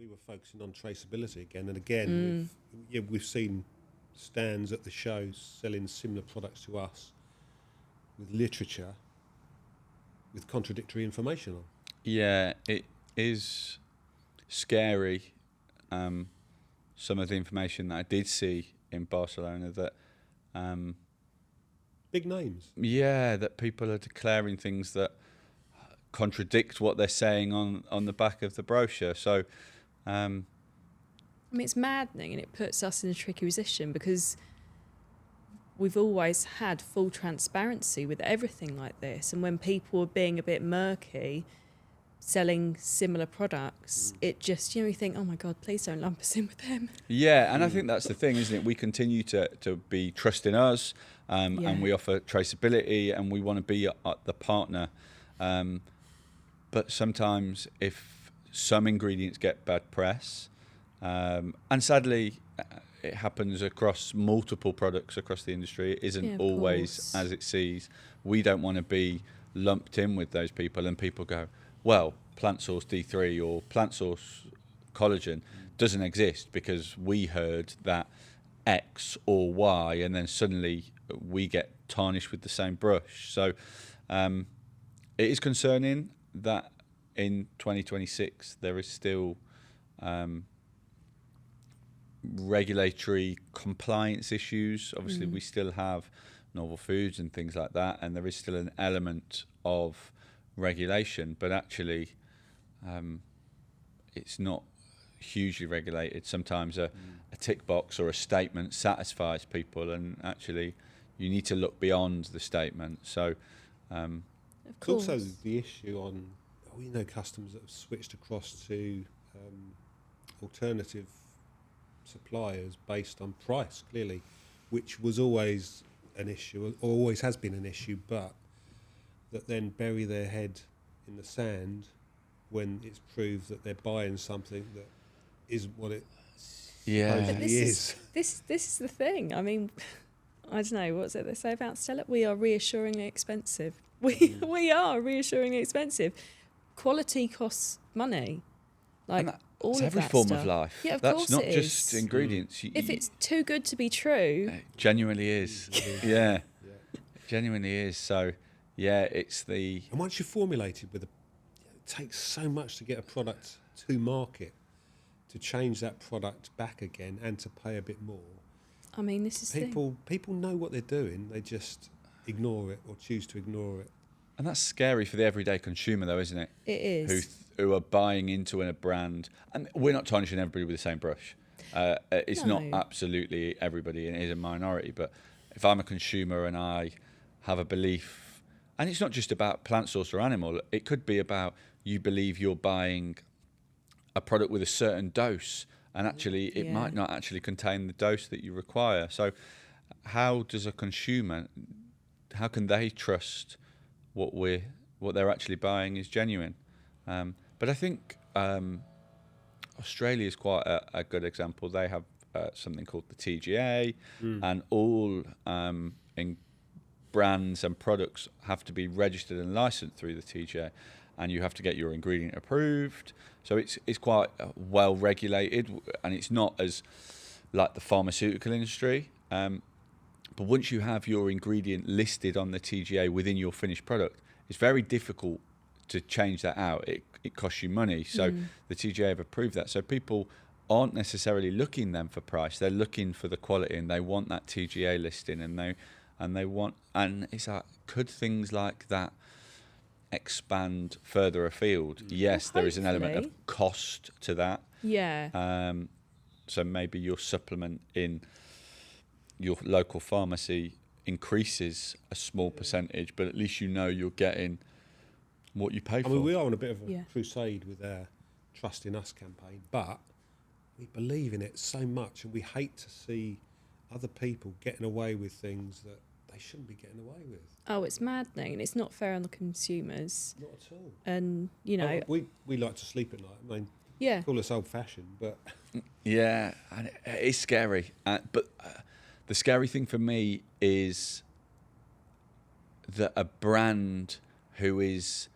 we were focusing on traceability again and again. We've seen stands at the show selling similar products to us with literature with contradictory information on. Yeah, it is scary. Some of the information that I did see in Barcelona that big names. Yeah, that people are declaring things that contradict what they're saying on the back of the brochure. So, I mean, it's maddening, and it puts us in a tricky position because we've always had full transparency with everything like this. And when people are being a bit murky, selling similar products, it just, you think, oh my God, please don't lump us in with them. Yeah, and I think that's the thing, isn't it? We continue to be trusting us, and we offer traceability, and we want to be the partner. But sometimes if some ingredients get bad press, and sadly it happens across multiple products across the industry, it isn't always as it sees. We don't want to be lumped in with those people, and people go, well, plant source D3 or plant source collagen doesn't exist because we heard that X or Y, and then suddenly we get tarnished with the same brush. So it is concerning that in 2026 there is still regulatory compliance issues. Obviously, we still have novel foods and things like that, and there is still an element of regulation, but actually it's not hugely regulated. Sometimes a tick box or a statement satisfies people, and actually you need to look beyond the statement. So it's also the issue on, we know customers that have switched across to alternative suppliers based on price, clearly, which was always an issue, or always has been an issue, but that then bury their head in the sand when it's proved that they're buying something that isn't what it supposedly is. This is the thing. I mean, I don't know, what's it they say about Stella? We are reassuringly expensive. We are reassuringly expensive. Quality costs money. Like all it's of every that form stuff. of life. Yeah, of That's course not it just is. ingredients. If it's too good to be true, it genuinely is. Yeah. It genuinely is. So yeah, it's the. And once you're formulated with it takes so much to get a product to market, to change that product back again and to pay a bit more. I mean, this is people know what they're doing, they just ignore it or choose to ignore it. And that's scary for the everyday consumer, though, isn't it? It is. Who are buying into a brand, and we're not tarnishing everybody with the same brush. It's not absolutely everybody, and it is a minority. But if I'm a consumer and I have a belief, and it's not just about plant source or animal, it could be about you believe you're buying a product with a certain dose, and actually it might not actually contain the dose that you require. So how does a consumer, how can they trust what they're actually buying is genuine? But I think Australia is quite a good example. They have something called the TGA, and all brands and products have to be registered and licensed through the TGA, and you have to get your ingredient approved. So it's quite well regulated, and it's not as like the pharmaceutical industry. But once you have your ingredient listed on the TGA within your finished product, it's very difficult to change that out. It costs you money. So the TGA have approved that. So people aren't necessarily looking then for price. They're looking for the quality, and they want that TGA listing, and it's like, could things like that expand further afield? Yes, there is an element of cost to that. Yeah. So maybe your supplement in your local pharmacy increases a small percentage, but at least you know you're getting what you pay for. I mean, we are on a bit of a crusade with our Trust in Us campaign, but we believe in it so much, and we hate to see other people getting away with things that they shouldn't be getting away with. Oh, it's maddening, and it's not fair on the consumers. Not at all. And, you know... we like to sleep at night. I mean, call us old-fashioned, but... Yeah, and it's scary. But the scary thing for me is that a brand who is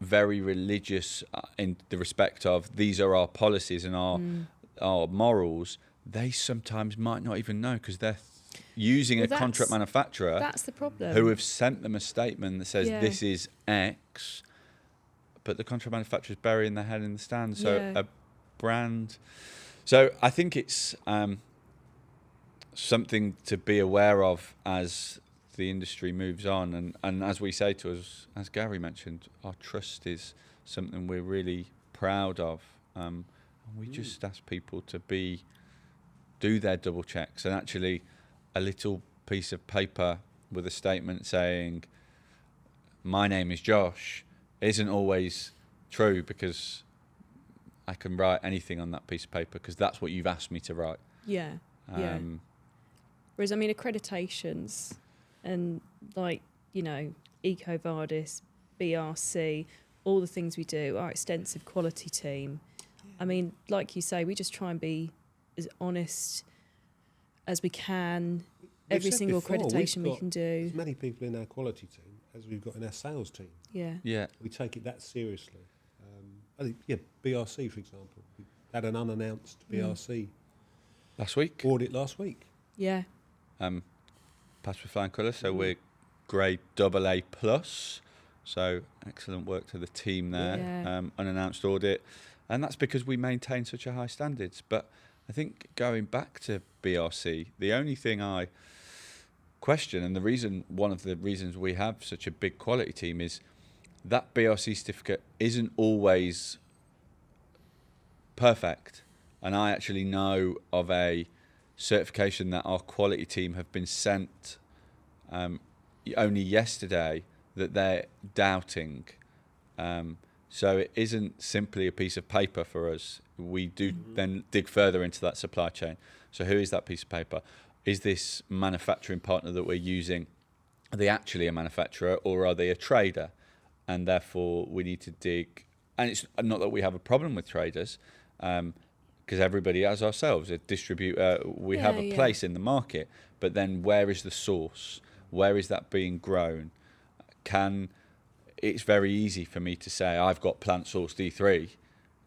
very religious in the respect of these are our policies and our morals, they sometimes might not even know because they're using a contract manufacturer. That's the problem. Who have sent them a statement that says this is X, but the contract manufacturer's burying their head in the sand. So a brand. So I think it's something to be aware of as the industry moves on, and as we say to us, as Gary mentioned, our trust is something we're really proud of. And we just ask people to do their double checks, and actually a little piece of paper with a statement saying my name is Josh isn't always true, because I can write anything on that piece of paper because that's what you've asked me to write. Whereas, I mean, accreditations and, like, you know, EcoVadis, BRC, all the things we do, our extensive quality team. I mean, like you say, we just try and be as honest as we can. Every single accreditation we can do. As many people in our quality team as we've got in our sales team. Yeah. We take it that seriously. I think, BRC, for example. We had an unannounced BRC last week. Audit last week. Yeah. Passed with flying colours, so we're grade AA+. So excellent work to the team there. Yeah. Unannounced audit. And that's because we maintain such a high standards. But I think going back to BRC, the only thing I question, and one of the reasons we have such a big quality team, is that BRC certificate isn't always perfect. And I actually know of a certification that our quality team have been sent only yesterday that they're doubting. So it isn't simply a piece of paper for us. We do then dig further into that supply chain. So who is that piece of paper? Is this manufacturing partner that we're using, are they actually a manufacturer or are they a trader? And therefore we need to dig. And it's not that we have a problem with traders, because everybody has ourselves, a distributor, we have a place in the market. But then where is the source? Where is that being grown? It's very easy for me to say I've got plant source D3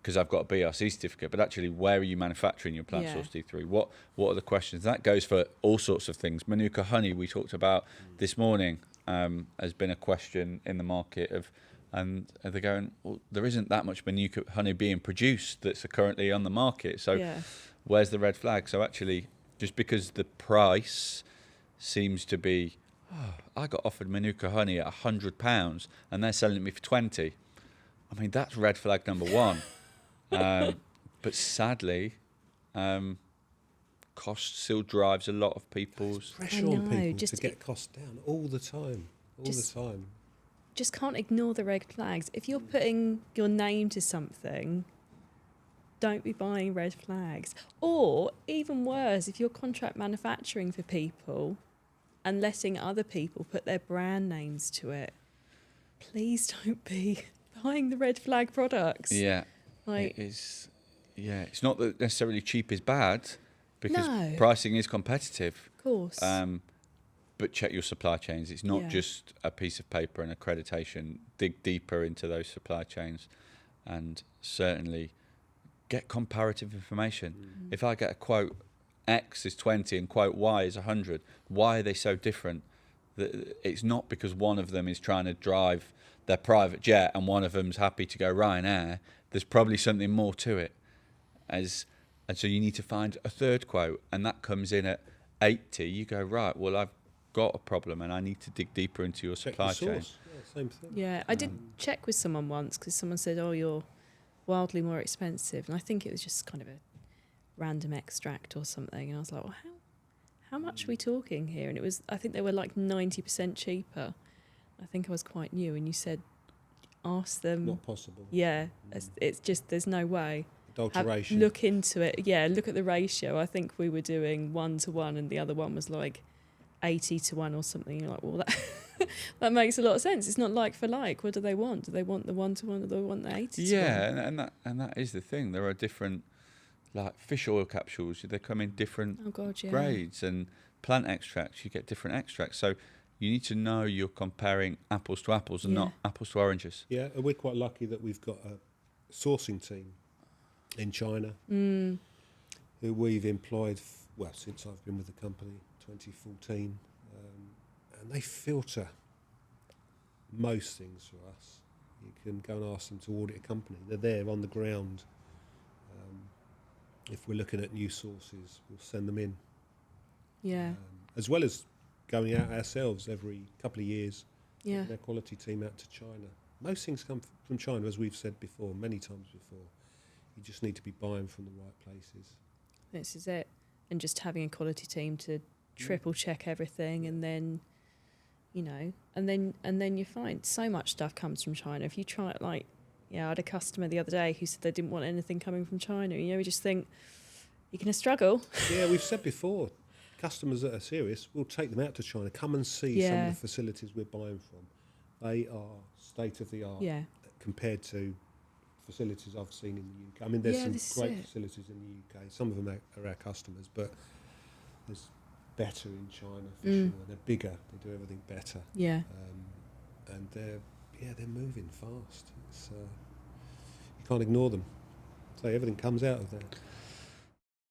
because I've got a BRC certificate, but actually where are you manufacturing your plant source D3? What are the questions? That goes for all sorts of things. Manuka honey we talked about this morning has been a question in the market and they're going, well, there isn't that much Manuka honey being produced that's currently on the market. So where's the red flag? So actually, just because the price seems to be, I got offered Manuka honey at £100 and they're selling it me for 20. I mean, that's red flag number one. But sadly, cost still drives a lot of people's pressure on people to get costs down all the time. Just can't ignore the red flags. If you're putting your name to something, don't be buying red flags. Or even worse, if you're contract manufacturing for people and letting other people put their brand names to it, please don't be buying the red flag products. Yeah, like, it is. Yeah, it's not that necessarily cheap is bad, because No. pricing is competitive. Of course. But check your supply chains. It's not just a piece of paper and accreditation. Dig deeper into those supply chains, and certainly get comparative information. If I get a quote X is 20 and quote Y is 100, why are they so different? It's not because one of them is trying to drive their private jet and one of them's happy to go Ryanair. There's probably something more to it. And so you need to find a third quote, and that comes in at 80. You go, right, well, I've got a problem and I need to dig deeper into your supply chain. Yeah, same thing. Yeah, I did check with someone once because someone said, oh, you're wildly more expensive. And I think it was just kind of a random extract or something. And I was like, well, how much are we talking here? And it was, I think they were like 90% cheaper. I think I was quite new, and you said, ask them. Not possible. Yeah, it's just, there's no way. Adulteration. Look into it. Yeah, look at the ratio. I think we were doing 1-to-1 and the other one was like 80-to-1 or something. You're like, well, that makes a lot of sense. It's not like for like. What do they want? Do they want the 1-to-1 or do they want the 80-to-1? Yeah, and that is the thing. There are different, like fish oil capsules. They come in different grades, and plant extracts. You get different extracts. So You need to know you're comparing apples to apples and not apples to oranges. Yeah, and we're quite lucky that we've got a sourcing team in China who we've employed, since I've been with the company, 2014, and they filter most things for us. You can go and ask them to audit a company. They're there on the ground. If we're looking at new sources, we'll send them in. Yeah. As well as going out ourselves every couple of years, Yeah. their quality team out to China. Most things come from China, as we've said before, many times before. You just need to be buying from the right places. This is it. And just having a quality team to triple check everything, and then, you know, and then you find so much stuff comes from China. If you try it, like, I had a customer the other day who said they didn't want anything coming from China. You know, we just think you're going to struggle. Yeah, we've said before, customers that are serious, we'll take them out to China. Come and see some of the facilities we're buying from. They are state of the art compared to facilities I've seen in the UK. I mean, there's some great facilities in the UK. Some of them are our customers, but there's better in China for sure. They're bigger. They do everything better. Yeah. And they're moving fast. It's, you can't ignore them. So everything comes out of there.